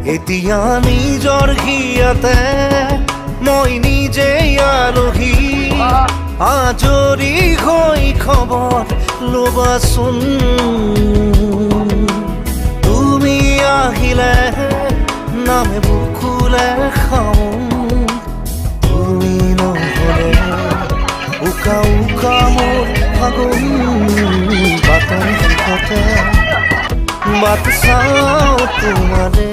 এতিয়া নিজৰ হিয়াতে মই নিজেই আলহী আজৰি হৈ খবৰ ল'বাচোন তুমি আহিলে নামে বুকুলে খাওঁ তুমি নহ'লে উকা উকা মোৰ ফাগুন বাটৰ শেষতে বাট চাওঁ তোমাৰে